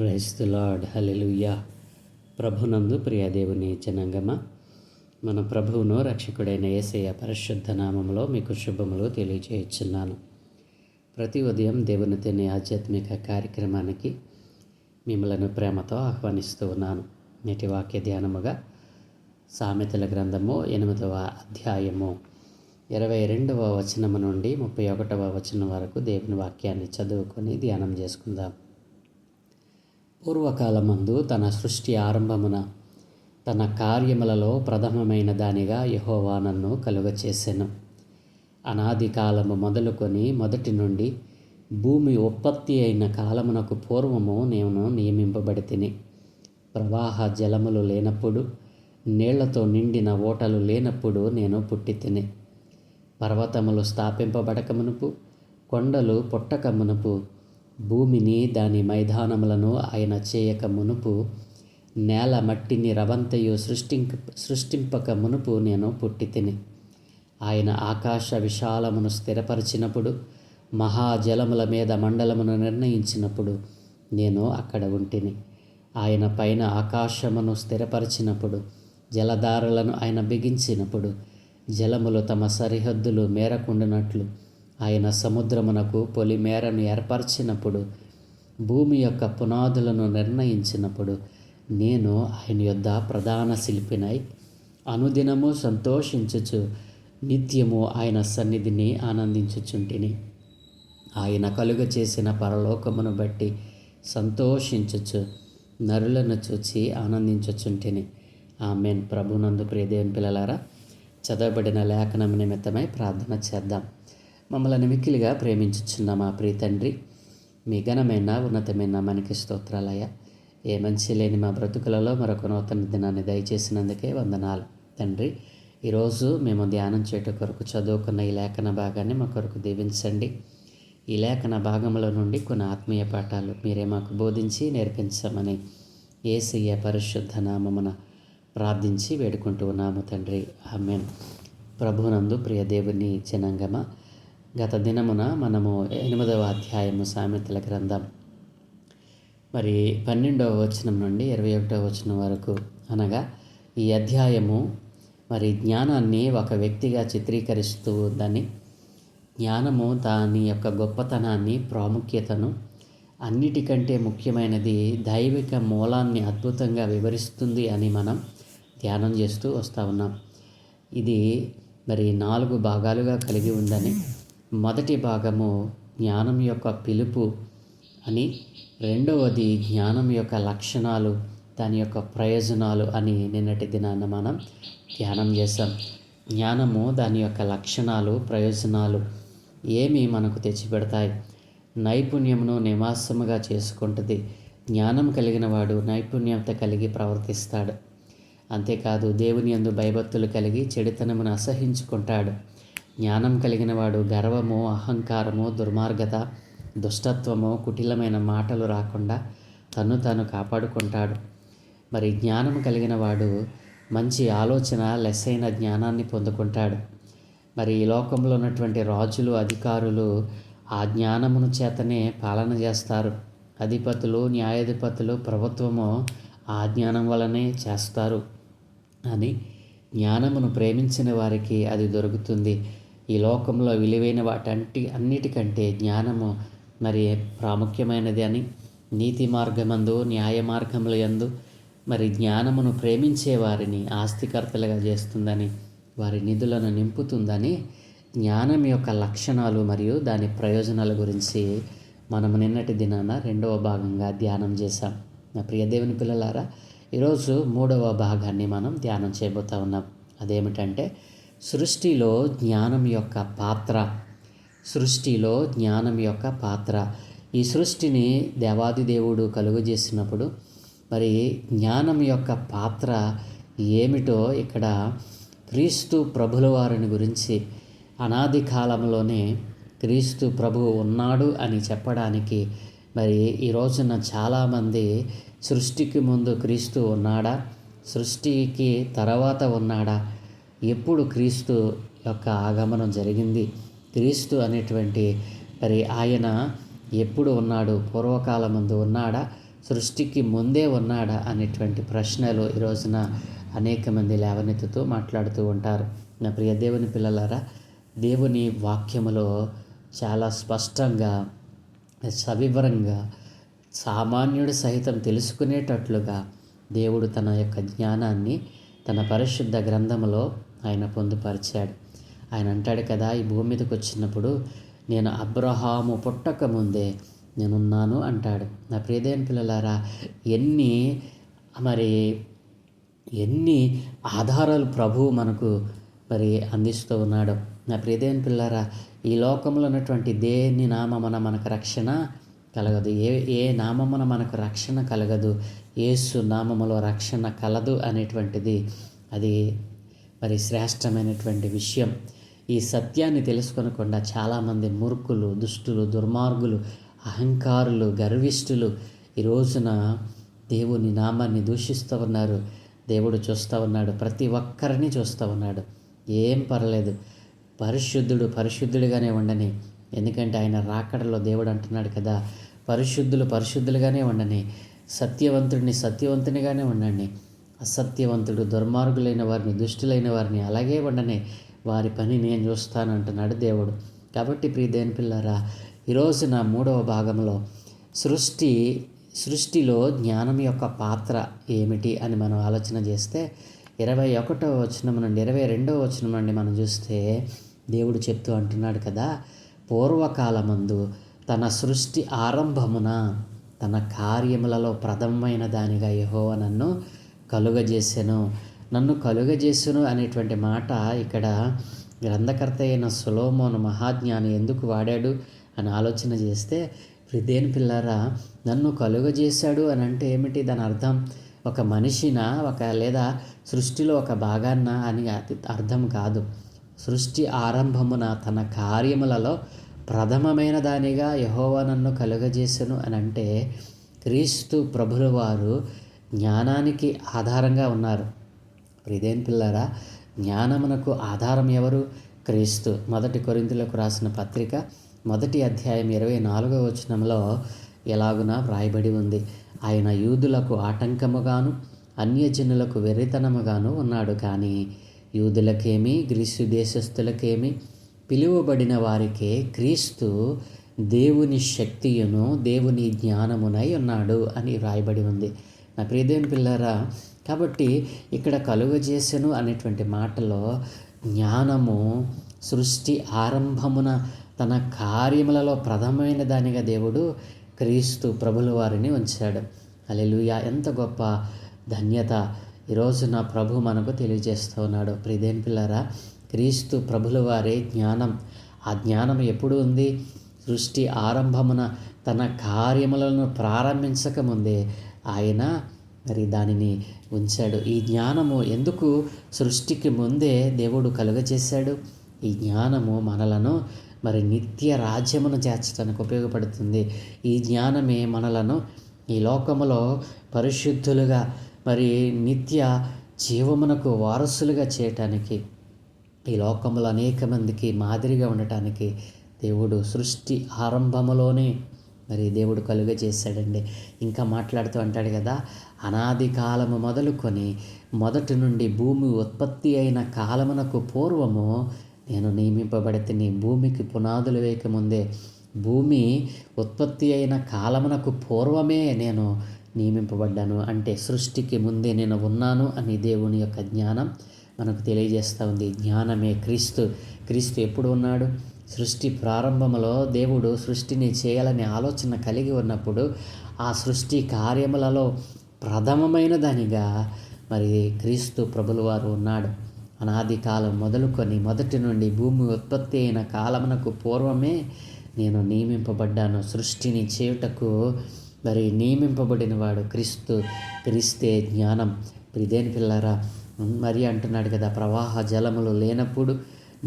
Praise the lord. హల్లెలూయా. ప్రభునందు ప్రియ దేవుని జనాంగమా, మన ప్రభువును రక్షకుడైన యేసయ్య పరిశుద్ధ నామములో మీకు శుభములు తెలియజేయుచున్నాను. ప్రతి ఉదయం దేవుని తినే ఆధ్యాత్మిక కార్యక్రమానికి మిమ్మలను ప్రేమతో ఆహ్వానిస్తూ ఉన్నాను. నేటి వాక్య ధ్యానముగా సామెతల గ్రంథము 8వ అధ్యాయము 22వ వచనము నుండి 31వ వచనం వరకు దేవుని వాక్యాన్ని చదువుకొని ధ్యానం చేసుకుందాం. పూర్వకాలమందు తన సృష్టి ఆరంభమున తన కార్యములలో ప్రథమమైన దానిగా యెహోవా నన్ను కలుగచేసెను. అనాది కాలము మొదలుకొని మొదటి నుండి భూమి ఉత్పత్తి అయిన కాలమునకు పూర్వము నేను నియమింపబడితిని. ప్రవాహ జలములు లేనప్పుడు, నీళ్లతో నిండిన ఓటలు లేనప్పుడు నేను పుట్టితిని. పర్వతములు స్థాపింపబడక మునుపు, కొండలు పుట్టక మునుపు, భూమిని దాని మైదానములను ఆయన చేయక మునుపు, నేల మట్టిని రవంతయు సృష్టింపక మునుపు నేను పుట్టితిని. ఆయన ఆకాశ విశాలమును స్థిరపరిచినప్పుడు, మహాజలముల మీద మండలమును నిర్ణయించినప్పుడు నేను అక్కడ ఉంటిని. ఆయన పైన ఆకాశమును స్థిరపరిచినప్పుడు, జలధారలను ఆయన బిగించినప్పుడు, జలములు తమ సరిహద్దులు మేరకుండినట్లు ఆయన సముద్రమునకు పొలిమేరను ఏర్పరిచినప్పుడు, భూమి యొక్క పునాదులను నిర్ణయించినప్పుడు నేను ఆయన యొద్ద ప్రధాన శిల్పినై అనుదినము సంతోషించుచు నిత్యము ఆయన సన్నిధిని ఆనందించుచుంటిని. ఆయన కలుగ చేసిన పరలోకమును బట్టి సంతోషించుచు నరులను చూచి ఆనందించుచుంటిని. ఆమేన్. ప్రభునందు ప్రియ దేవుని పిల్లలారా, చదవబడిన లేఖనం నిమిత్తమై ప్రార్థన చేద్దాం. మమ్మల్ని మిక్కిలిగా ప్రేమించుచున్న మా ప్రియ తండ్రి, మీ ఘనమైన ఉన్నతమైన మనకి స్తోత్రాలయ్యా. ఏ మంచి లేని మా బ్రతుకులలో మరొక నూతన దినాన్ని దయచేసినందుకే వందనాలు తండ్రి. ఈరోజు మేము ధ్యానం చేయట కొరకు చదువుకున్న ఈ లేఖన భాగాన్ని మా కొరకు దీవించండి. ఈ లేఖన భాగంలో నుండి కొన్ని ఆత్మీయ పాఠాలు మీరే మాకు బోధించి నేర్పించమని యేసయ్య పరిశుద్ధ నామమున ప్రార్థించి వేడుకుంటూ ఉన్నాము తండ్రి. ఆమేన్. ప్రభునందు ప్రియ దేవుని జనాంగమా, గత దినమున మనము 8వ అధ్యాయము సామెతల గ్రంథం 12వ వచనం నుండి 21వ వచనం వరకు, అనగా ఈ అధ్యాయము జ్ఞానాన్ని ఒక వ్యక్తిగా చిత్రీకరిస్తూ ఉందని, జ్ఞానము దాని యొక్క గొప్పతనాన్ని, ప్రాముఖ్యతను, అన్నిటికంటే ముఖ్యమైనది దైవిక మూలాన్ని అద్భుతంగా వివరిస్తుంది అని మనం ధ్యానం చేస్తూ వస్తూ ఉన్నాం. ఇది 4 భాగాలుగా కలిగి ఉందని, మొదటి భాగము జ్ఞానం యొక్క పిలుపు అని, రెండవది జ్ఞానం యొక్క లక్షణాలు, దాని యొక్క ప్రయోజనాలు అని నిన్నటి దినాన మనం ధ్యానం చేశాం. జ్ఞానము దాని యొక్క లక్షణాలు, ప్రయోజనాలు ఏమి మనకు తెచ్చిపెడతాయి? నైపుణ్యమును నివాసముగా చేసుకుంటుంది. జ్ఞానం కలిగిన వాడు నైపుణ్యత కలిగి ప్రవర్తిస్తాడు. అంతేకాదు, దేవుని యందు భయభక్తులు కలిగి చెడుతనమును అసహించుకుంటాడు. జ్ఞానం కలిగిన వాడు గర్వము, అహంకారము, దుర్మార్గత, దుష్టత్వము, కుటిలమైన మాటలు రాకుండా తన్ను తాను కాపాడుకుంటాడు. జ్ఞానం కలిగిన వాడు మంచి ఆలోచన, లెస్సైన జ్ఞానాన్ని పొందుకుంటాడు. ఈ లోకంలో ఉన్నటువంటి రాజులు, అధికారులు ఆ జ్ఞానమును చేతనే పాలన చేస్తారు. అధిపతులు, న్యాయాధిపతులు, ప్రభుత్వము ఆ జ్ఞానం వలనే చేస్తారు అని, జ్ఞానమును ప్రేమించిన వారికి అది దొరుకుతుంది. ఈ లోకంలో విలువైన అన్నిటికంటే జ్ఞానము ప్రాముఖ్యమైనది అని, నీతి మార్గమందు, న్యాయ మార్గముల యందు జ్ఞానమును ప్రేమించే వారిని ఆస్తికర్తలుగా చేస్తుందని, వారి నిధులను నింపుతుందని, జ్ఞానం యొక్క లక్షణాలు మరియు దాని ప్రయోజనాల గురించి మనము నిన్నటి దినాన 2వ భాగంగా ధ్యానం చేశాం. నా ప్రియ దేవుని పిల్లలారా, ఈరోజు 3వ భాగాన్ని మనం ధ్యానం చేయబోతూ ఉన్నాం. అదేమిటంటే సృష్టిలో జ్ఞానం యొక్క పాత్ర. సృష్టిలో జ్ఞానం యొక్క పాత్ర. ఈ సృష్టిని దేవాది దేవుడు కలుగజేసినప్పుడు జ్ఞానం యొక్క పాత్ర ఏమిటో ఇక్కడ క్రీస్తు ప్రభుల వారిని గురించి, అనాది కాలంలోనే క్రీస్తు ప్రభువు ఉన్నాడు అని చెప్పడానికి ఈ రోజున చాలామంది సృష్టికి ముందు క్రీస్తు ఉన్నాడా, సృష్టికి తర్వాత ఉన్నాడా, ఎప్పుడు క్రీస్తు యొక్క ఆగమనం జరిగింది, క్రీస్తు అనేటువంటి ఆయన ఎప్పుడు ఉన్నాడు, పూర్వకాలం ముందు ఉన్నాడా, సృష్టికి ముందే ఉన్నాడా అనేటువంటి ప్రశ్నలు ఈ రోజున అనేక మంది లేవనెత్తుతూ మాట్లాడుతూ ఉంటారు. నా ప్రియ దేవుని పిల్లలారా, దేవుని వాక్యములో చాలా స్పష్టంగా సవివరంగా సామాన్యుడు సహితం తెలుసుకునేటట్లుగా దేవుడు తన యొక్క జ్ఞానాన్ని తన పరిశుద్ధ గ్రంథములో ఆయన పొందుపరిచాడు. ఆయన అంటాడు కదా, ఈ భూమి మీదకి వచ్చినప్పుడు నేను అబ్రహాము పుట్టక ముందే నేనున్నాను అంటాడు. నా ప్రియదేవుని పిల్లలారా, ఎన్ని ఆధారాలు ప్రభువు మనకు అందిస్తూ ఉన్నాడు. నా ప్రియదేవుని పిల్లలారా, ఈ లోకంలో ఉన్నటువంటి దేని నామమున మనకు రక్షణ కలగదు. ఏ నామమున మనకు రక్షణ కలగదు. యేసు నామములో రక్షణ కలదు అనేటువంటిది అది శ్రేష్టమైనటువంటి విషయం. ఈ సత్యాన్ని తెలుసుకొనకుండా చాలామంది మూర్ఖులు, దుష్టులు, దుర్మార్గులు, అహంకారులు, గర్విష్ఠులు ఈ రోజున దేవుని నామాన్ని దూషిస్తూ ఉన్నారు. దేవుడు చూస్తూ ఉన్నాడు, ప్రతి ఒక్కరిని చూస్తూ ఉన్నాడు. ఏం పర్లేదు, పరిశుద్ధుడిగానే ఉండని. ఎందుకంటే ఆయన రాకడలో దేవుడు అంటున్నాడు కదా, పరిశుద్ధులుగానే ఉండని, సత్యవంతునిగానే ఉండండి, అసత్యవంతుడు దుర్మార్గులైన వారిని, దుష్టులైన వారిని అలాగే ఉండని, వారి పని నేను చూస్తాను అంటున్నాడు దేవుడు. కాబట్టి ప్రియ దేవుని పిల్లారా, ఈరోజు నా 3వ భాగంలో సృష్టిలో జ్ఞానం యొక్క పాత్ర ఏమిటి అని మనం ఆలోచన చేస్తే 21వ వచనం నుండి 22వ వచనం నుండి మనం చూస్తే దేవుడు చెప్తూ అంటున్నాడు కదా, పూర్వకాలమందు తన సృష్టి ఆరంభమున తన కార్యములలో ప్రథమమైన దానిగా యెహోవా నన్ను కలుగజేసెను అనేటువంటి మాట ఇక్కడ గ్రంథకర్త అయిన సొలొమోను మహాజ్ఞాని ఎందుకు వాడాడు అని ఆలోచన చేస్తే, దేని పిల్లారా, నన్ను కలుగజేశాడు అని అంటే ఏమిటి? దాని అర్థం ఒక మనిషినా లేదా సృష్టిలో ఒక భాగాన్న అని అర్థం కాదు. సృష్టి ఆరంభమున తన కార్యములలో ప్రథమమైన దానిగా యెహోవా నన్ను కలుగజేసెను అని అంటే క్రీస్తు ప్రభుల వారు జ్ఞానానికి ఆధారంగా ఉన్నారు. ప్రియదేని పిల్లారా, జ్ఞానమునకు ఆధారం ఎవరు? క్రీస్తు. 1 కొరింథీయులకు రాసిన పత్రిక 1వ అధ్యాయం 24వ వచనంలో ఎలాగున వ్రాయబడి ఉంది, ఆయన యూదులకు ఆటంకముగాను అన్యజనులకు వెర్రితనముగాను ఉన్నాడు. కానీ యూదులకేమి గ్రీసు దేశస్థులకేమి పిలువబడిన వారికే క్రీస్తు దేవుని శక్తియును దేవుని జ్ఞానమునై ఉన్నాడు అని వ్రాయబడి ఉంది. నా ప్రియదేవుని పిల్లారా, కాబట్టి ఇక్కడ కలుగజేసెను అనేటువంటి మాటలో జ్ఞానము సృష్టి ఆరంభమున తన కార్యములలో ప్రథమమైన దానిగా దేవుడు క్రీస్తు ప్రభుల వారిని ఉంచాడు. హల్లెలూయా! ఎంత గొప్ప ధన్యత ఈరోజు నా ప్రభు మనకు తెలియజేస్తూ ఉన్నాడు. ప్రియదేని పిల్లారా, క్రీస్తు ప్రభుల వారే జ్ఞానం. ఆ జ్ఞానం ఎప్పుడు ఉంది? సృష్టి ఆరంభమున తన కార్యములను ప్రారంభించకముందే ఆయన దానిని ఉంచాడు. ఈ జ్ఞానము ఎందుకు సృష్టికి ముందే దేవుడు కలుగజేశాడు? ఈ జ్ఞానము మనలను నిత్య రాజ్యమును చేర్చడానికి ఉపయోగపడుతుంది. ఈ జ్ఞానమే మనలను ఈ లోకములో పరిశుద్ధులుగా నిత్య జీవమునకు వారసులుగా చేయటానికి, ఈ లోకములో అనేక మందికి మాదిరిగా ఉండటానికి దేవుడు సృష్టి ఆరంభములోనే దేవుడు కలుగజేశాడండి. ఇంకా మాట్లాడుతూ అంటాడు కదా, అనాది కాలము మొదలుకొని మొదటి నుండి భూమి ఉత్పత్తి అయిన కాలమునకు పూర్వము నేను నియమింపబడితిని. భూమికి పునాదులు వేయకముందే, భూమి ఉత్పత్తి అయిన కాలమునకు పూర్వమే నేను నియమింపబడ్డాను. అంటే సృష్టికి ముందే నేను ఉన్నాను అని దేవుని యొక్క జ్ఞానం మనకు తెలియజేస్తూ ఉంది. జ్ఞానమే క్రీస్తు ఎప్పుడు ఉన్నాడు? సృష్టి ప్రారంభంలో దేవుడు సృష్టిని చేయాలనే ఆలోచన కలిగి ఉన్నప్పుడు ఆ సృష్టి కార్యములలో ప్రథమమైన దానిగా క్రీస్తు ప్రభుల వారు ఉన్నాడు. అనాది కాలం మొదలుకొని మొదటి నుండి భూమి ఉత్పత్తి అయిన కాలమునకు పూర్వమే నేను నియమింపబడ్డాను. సృష్టిని చేయుటకు నియమింపబడిన వాడు క్రీస్తే జ్ఞానం. ప్రియదేని పిల్లారా, అంటున్నాడు కదా, ప్రవాహ జలములు లేనప్పుడు,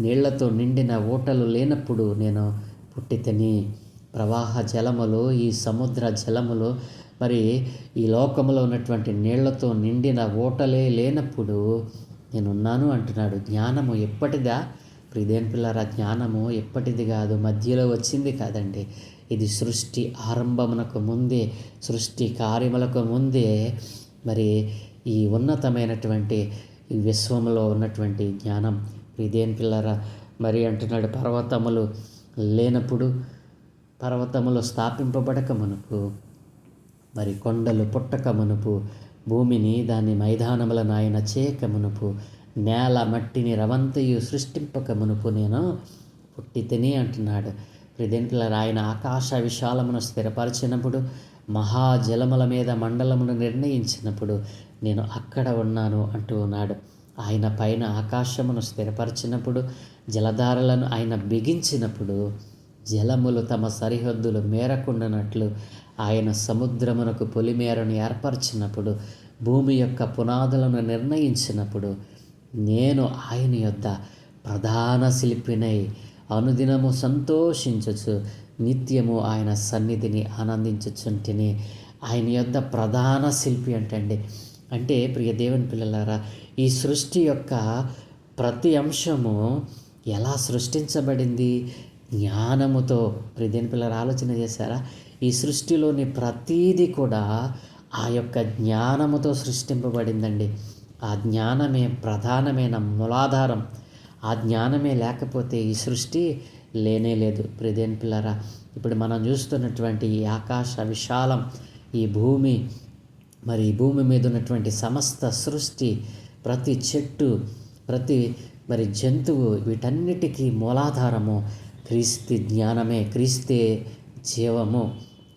నీళ్లతో నిండిన ఊటలు లేనప్పుడు నేను పుట్టితిని. ప్రవాహ జలములు, ఈ సముద్ర జలములు ఈ లోకములో ఉన్నటువంటి నీళ్లతో నిండిన ఊటలే లేనప్పుడు నేనున్నాను అంటున్నాడు. జ్ఞానము ఎప్పటిదా? ప్రియదేని పిల్లారా, జ్ఞానము ఎప్పటిది కాదు, మధ్యలో వచ్చింది కాదండి. ఇది సృష్టి ఆరంభమునకు ముందే, సృష్టి కార్యములకు ముందే మరి ఈ ఉన్నతమైనటువంటి ఈ విశ్వంలో ఉన్నటువంటి జ్ఞానం. ఇదేం పిల్లరా, మరి అంటున్నాడు, పర్వతములు లేనప్పుడు, పర్వతములు స్థాపింపబడక మునుపు, మరి కొండలు పుట్టక మునుపు, భూమిని దాని మైదానములను ఆయన చేయక మునుపు, నేల మట్టిని రవంతయు సృష్టింపక మునుపు నేను పుట్టి తిని అంటున్నాడు. ఇదేం పిల్లరా, ఆయన ఆకాశ విశాలమును స్థిరపరిచినప్పుడు, మహాజలముల మీద మండలమును నిర్ణయించినప్పుడు నేను అక్కడ ఉన్నాను అంటూ ఉన్నాడు. ఆయన పైన ఆకాశమును స్థిరపరిచినప్పుడు, జలధారలను ఆయన బిగించినప్పుడు, జలములు తమ సరిహద్దులు మేరకుండానట్లు ఆయన సముద్రమునకు పొలిమేరను ఏర్పరిచినప్పుడు, భూమి యొక్క పునాదులను నిర్ణయించినప్పుడు, నేను ఆయన యొద్ద ప్రధాన శిల్పినై అనుదినము సంతోషించుచు నిత్యము ఆయన సన్నిధిని ఆనందించుచుంటిని. ఆయన యొద్ద ప్రధాన శిల్పి అంటే ప్రియ దేవుని పిల్లలారా, ఈ సృష్టి యొక్క ప్రతి అంశము ఎలా సృష్టించబడింది? జ్ఞానముతో. ప్రియ దేవుని పిల్లలు ఆలోచన చేశారా? ఈ సృష్టిలోని ప్రతీది కూడా ఆ యొక్క జ్ఞానముతో సృష్టింపబడిందండి. ఆ జ్ఞానమే ప్రధానమైన మూలాధారం. ఆ జ్ఞానమే లేకపోతే ఈ సృష్టి లేనే లేదు. ప్రియ దేవుని పిల్లరా, ఇప్పుడు మనం చూస్తున్నటువంటి ఈ ఆకాశ విశాలం, ఈ భూమి, మరి ఈ భూమి మీద ఉన్నటువంటి సమస్త సృష్టి, ప్రతి చెట్టు, ప్రతి మరి జంతువు, వీటన్నిటికీ మూలాధారము క్రీస్తు జ్ఞానమే. క్రీస్తే జీవము,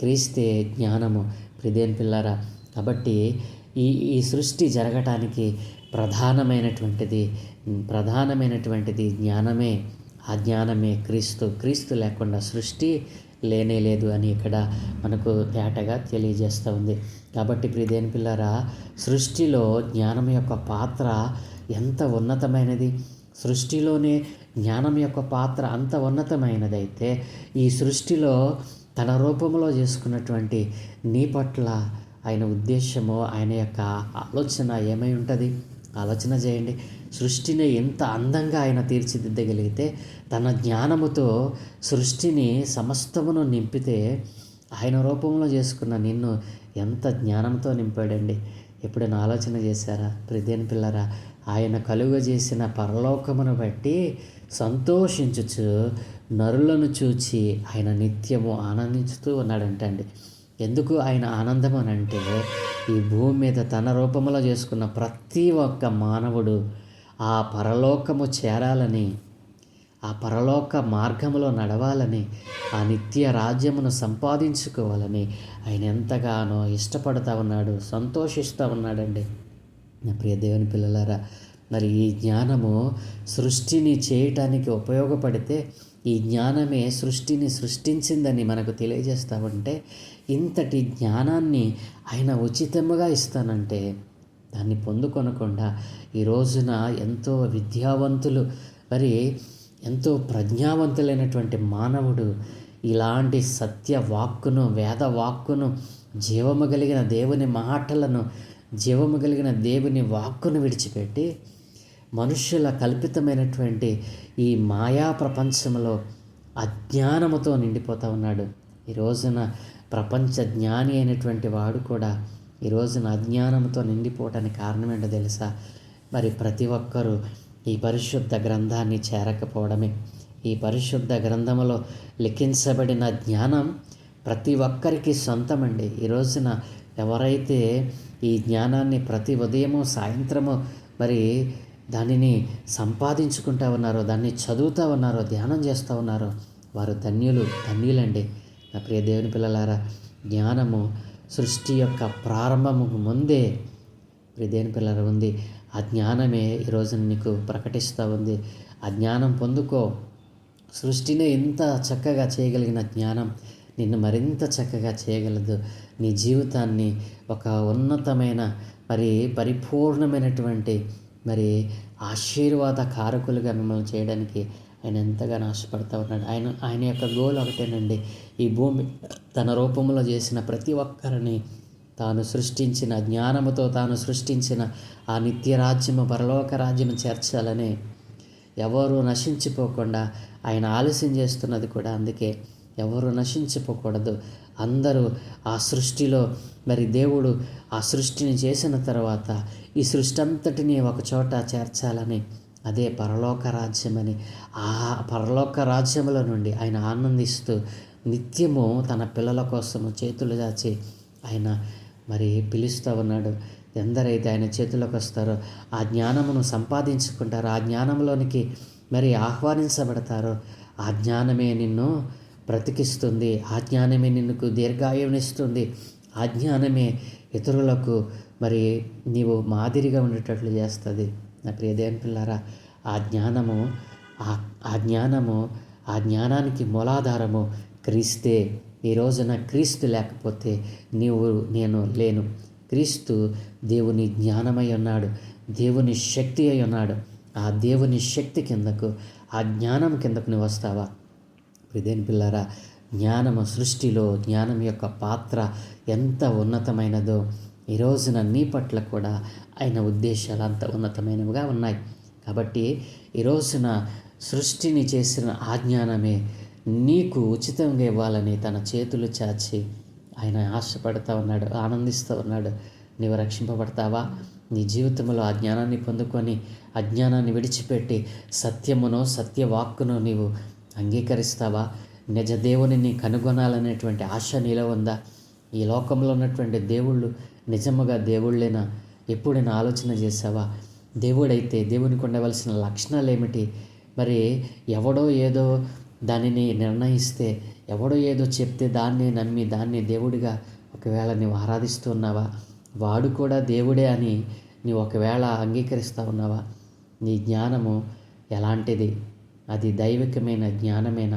క్రీస్తే జ్ఞానము. ప్రియ దేవుని పిల్లరా, కాబట్టి ఈ సృష్టి జరగటానికి ప్రధానమైనటువంటిది జ్ఞానమే. ఆ జ్ఞానమే క్రీస్తు లేకుండా సృష్టి లేనే లేదు అని ఇక్కడ మనకు తేటగా తెలియజేస్తూ ఉంది. కాబట్టి ప్రియ దేవుని పిల్లరా, సృష్టిలో జ్ఞానం యొక్క పాత్ర ఎంత ఉన్నతమైనది. సృష్టిలోనే జ్ఞానం యొక్క పాత్ర అంత ఉన్నతమైనదైతే, ఈ సృష్టిలో తన రూపంలో చేసుకున్నటువంటి నీ పట్ల ఆయన ఉద్దేశము, ఆయన యొక్క ఆలోచన ఏమై ఉంటుంది? ఆలోచన చేయండి. సృష్టిని ఎంత అందంగా ఆయన తీర్చిదిద్దగలిగితే, తన జ్ఞానముతో సృష్టిని సమస్తమును నింపితే, ఆయన రూపంలో చేసుకున్న నిన్ను ఎంత జ్ఞానంతో నింపాడండి. ఎప్పుడైనా ఆలోచన చేశారా? ప్రియ దేవుని పిల్లరా, ఆయన కలుగజేసిన పరలోకమును బట్టి సంతోషించుచు నరులను చూచి ఆయన నిత్యము ఆనందించుతూ ఉన్నాడంటండి. ఎందుకు ఆయన ఆనందం అని అంటే, ఈ భూమి మీద తన రూపంలో చేసుకున్న ప్రతి ఒక్క మానవుడు ఆ పరలోకము చేరాలని, ఆ పరలోక మార్గములో నడవాలని, ఆ నిత్య రాజ్యమును సంపాదించుకోవాలని ఆయన ఎంతగానో ఇష్టపడుతూ ఉన్నాడు, సంతోషిస్తూ ఉన్నాడండి. నా ప్రియ దేవుని పిల్లలారా, మరి ఈ జ్ఞానము సృష్టిని చేయటానికి ఉపయోగపడితే, ఈ జ్ఞానమే సృష్టిని సృష్టించిందని మనకు తెలియజేస్తూ ఉంటే, ఇంతటి జ్ఞానాన్ని ఆయన ఉచితముగా ఇస్తానంటే దాన్ని పొందుకొనకుండా ఈ రోజున ఎంతో విద్యావంతులు, మరి ఎంతో ప్రజ్ఞావంతులైనటువంటి మానవుడు ఇలాంటి సత్యవాక్కును, వేదవాక్కును, జీవము కలిగిన దేవుని మాటలను, జీవము కలిగిన దేవుని వాక్కును విడిచిపెట్టి మనుష్యుల కల్పితమైనటువంటి ఈ మాయా ప్రపంచంలో అజ్ఞానముతో నిండిపోతూ ఉన్నాడు. ఈ రోజున ప్రపంచ జ్ఞాని అయినటువంటి వాడు కూడా ఈ రోజున అజ్ఞానంతో నిండిపోవటానికి కారణం ఏంటో తెలుసా? మరి ప్రతి ఒక్కరూ ఈ పరిశుద్ధ గ్రంథాన్ని చేరకపోవడమే. ఈ పరిశుద్ధ గ్రంథములో లిఖించబడిన జ్ఞానం ప్రతి ఒక్కరికి సొంతమండి. ఈ రోజున ఎవరైతే ఈ జ్ఞానాన్ని ప్రతి ఉదయము సాయంత్రము మరి దానిని సంపాదించుకుంటూ ఉన్నారో, దాన్ని చదువుతూ ఉన్నారో, ధ్యానం చేస్తూ ఉన్నారో, వారు ధన్యులండి. నా ప్రియ దేవుని పిల్లలారా, జ్ఞానము సృష్టి యొక్క ప్రారంభము ముందే ప్రియ దేవుని పిల్లల ఉంది. ఆ జ్ఞానమే ఈరోజు నీకు ప్రకటిస్తూ ఉంది. ఆ జ్ఞానం పొందుకో. సృష్టిని ఎంత చక్కగా చేయగలిగిన జ్ఞానం నిన్ను మరింత చక్కగా చేయగలదు. నీ జీవితాన్ని ఒక ఉన్నతమైన మరి పరిపూర్ణమైనటువంటి మరి ఆశీర్వాద కారకులుగా మిమ్మల్ని చేయడానికి ఆయన ఎంతగానో ఆశపడుతూ ఉన్నాడు. ఆయన యొక్క గోల్ ఒకటేనండి, ఈ భూమి తన రూపంలో చేసిన ప్రతి ఒక్కరిని తాను సృష్టించిన జ్ఞానముతో తాను సృష్టించిన ఆ నిత్య రాజ్యము, పరలోక రాజ్యము చేర్చాలని ఎవరు నశించిపోకుండా ఆయన ఆలస్యం చేస్తున్నది కూడా అందుకే. ఎవరు నశించిపోకూడదు. అందరూ ఆ సృష్టిలో మరి దేవుడు ఆ సృష్టిని చేసిన తర్వాత ఈ సృష్టి అంతటినీ ఒక చోట చేర్చాలని, అదే పరలోక రాజ్యమని, ఆ పరలోక రాజ్యముల నుండి ఆయన ఆనందిస్తూ నిత్యము తన పిల్లల కోసము చేతులు చాచి ఆయన మరి పిలుస్తూ ఉన్నాడు. ఎందరైతే ఆయన చేతులకు వస్తారో ఆ జ్ఞానమును సంపాదించుకుంటారో, ఆ జ్ఞానంలోనికి మరి ఆహ్వానించబడతారో, ఆ జ్ఞానమే నిన్ను బ్రతికిస్తుంది, ఆ జ్ఞానమే నిన్నుకు దీర్ఘాయువునిస్తుంది, ఆ జ్ఞానమే ఇతరులకు మరి నీవు మాదిరిగా ఉండేటట్లు చేస్తుంది. నా ప్రియ దేవుని పిల్లారా, ఆ జ్ఞానము ఆ జ్ఞానము ఆ జ్ఞానానికి మూలాధారము క్రీస్తే. ఈ రోజున క్రీస్తు లేకపోతే నేను లేను. క్రీస్తు దేవుని జ్ఞానమై ఉన్నాడు, దేవుని శక్తి అయి ఉన్నాడు. ఆ దేవుని శక్తి కిందకు, ఆ జ్ఞానం కిందకు నువ్వు వస్తావా? దేవుని పిల్లారా, జ్ఞానము సృష్టిలో జ్ఞానం యొక్క పాత్ర ఎంత ఉన్నతమైనదో ఈ రోజున నీ పట్ల కూడా ఆయన ఉద్దేశాలు అంత ఉన్నతమైనవిగా ఉన్నాయి. కాబట్టి ఈ రోజున సృష్టిని చేసిన ఆ జ్ఞానమే నీకు ఉచితంగా ఇవ్వాలని తన చేతులు చాచి ఆయన ఆశపడుతూ ఉన్నాడు, ఆనందిస్తూ ఉన్నాడు. నీవు రక్షింపబడతావా? నీ జీవితంలో ఆ జ్ఞానాన్ని పొందుకొని అజ్ఞానాన్ని విడిచిపెట్టి సత్యమును సత్యవాక్కును నీవు అంగీకరిస్తావా? నిజ దేవునిని కనుగొనాలనేటువంటి ఆశ నీలో ఉందా? ఈ లోకంలో ఉన్నటువంటి దేవుళ్ళు నిజముగా దేవుళ్ళేనా? ఎప్పుడైనా ఆలోచన చేసావా? దేవుడైతే దేవునికి ఉండవలసిన లక్షణాలు ఏమిటి? మరి ఎవడో ఏదో దానిని నిర్ణయిస్తే, ఎవడో ఏదో చెప్తే దాన్ని నమ్మి దాన్ని దేవుడిగా ఒకవేళ నీవు ఆరాధిస్తున్నావా? వాడు కూడా దేవుడే అని నీవు ఒకవేళ అంగీకరిస్తూ ఉన్నావా? నీ జ్ఞానము ఎలాంటిది? అది దైవికమైన జ్ఞానమైన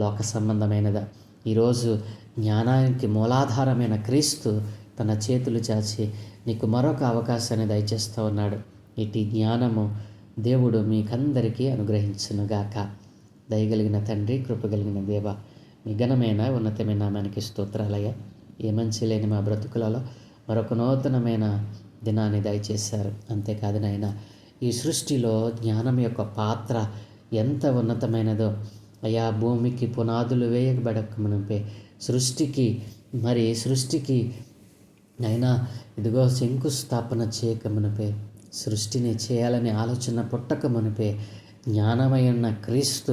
లోక సంబంధమైనదా? ఈరోజు జ్ఞానానికి మూలాధారమైన క్రీస్తు తన చేతులు చాచి నీకు మరొక అవకాశాన్ని దయచేస్తూ ఉన్నాడు. ఇటు జ్ఞానము దేవుడు మీకందరికీ అనుగ్రహించునుగాక. దయగలిగిన తండ్రి, కృపగలిగిన దేవ, మీ ఘనమైన ఉన్నతమైన నామానికి స్తోత్రాలయ్య. ఏ మంచి లేని మా బ్రతుకులలో మరొక నూతనమైన దినాన్ని దయచేశారు. అంతేకాదు నాయన, ఈ సృష్టిలో జ్ఞానం యొక్క పాత్ర ఎంత ఉన్నతమైనదో అయ్యా. భూమికి పునాదులు వేయబడక మునిపే సృష్టికి అయినా ఇదిగో శంకుస్థాపన చేయక మునిపే, సృష్టిని చేయాలని ఆలోచన పుట్టక మునిపే జ్ఞానమైన క్రీస్తు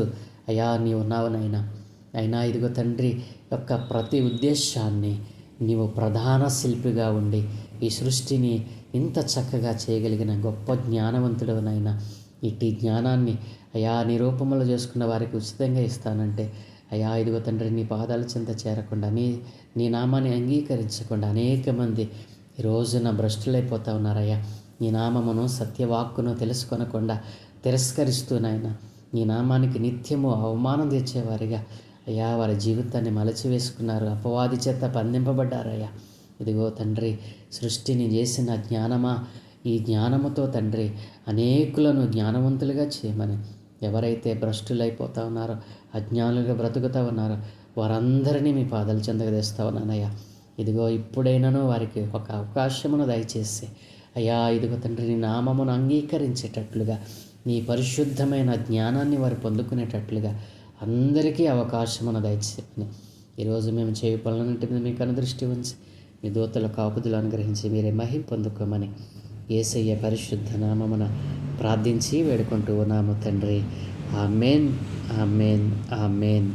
అయ్యా నీవు ఉన్నావు నాయన. అయినా ఇదిగో తండ్రి యొక్క ప్రతి ఉద్దేశాన్ని నీవు ప్రధాన శిల్పిగా ఉండి ఈ సృష్టిని ఇంత చక్కగా చేయగలిగిన గొప్ప జ్ఞానవంతుడు నాయన. ఇట్టి జ్ఞానాన్ని అయా నీ రూపంలో చేసుకున్న వారికి ఉచితంగా ఇస్తానంటే అయా ఇదిగో తండ్రి, నీ పాదాల చెంత చేరకుండా నీ నామాన్ని అంగీకరించకుండా అనేక మంది ఈ రోజున భ్రష్టులైపోతూ ఉన్నారయ్యా. నీ నామమును సత్యవాక్కును తెలుసుకొనకుండా తిరస్కరిస్తూ నాయన నీ నామానికి నిత్యము అవమానం తెచ్చేవారిగా అయ్యా వారి జీవితాన్ని మలచివేసుకున్నారు, అపవాది చేత బంధింపబడ్డారయ్యా. ఇదిగో తండ్రి, సృష్టిని చేసిన జ్ఞానమా, ఈ జ్ఞానముతో తండ్రి అనేకులను జ్ఞానవంతులుగా చేయమని, ఎవరైతే భ్రష్టులైపోతూ ఉన్నారో, అజ్ఞానులుగా బ్రతుకుతూ ఉన్నారో వారందరినీ మీ పాదాల చెందగా తెస్తా ఉన్నానయ్యా. ఇదిగో ఇప్పుడైనాను వారికి ఒక అవకాశమును దయచేసి అయ్యా ఇదిగో తండ్రి, నీ నామమును అంగీకరించేటట్లుగా, నీ పరిశుద్ధమైన జ్ఞానాన్ని వారు పొందుకునేటట్లుగా అందరికీ అవకాశమును దయచేయమని, ఈరోజు మేము చేయ పనులన్నింటి మీద మీకు అనుదృష్టి ఉంచి మీ దూతల కాపుదలు అనుగ్రహించి మీరే మహిమ పొందుకోమని యేసయ్య పరిశుద్ధ నామమున ప్రార్థించి వేడుకుంటూ ఉన్నాము తండ్రి. ఆమేన్, ఆమేన్, ఆమేన్.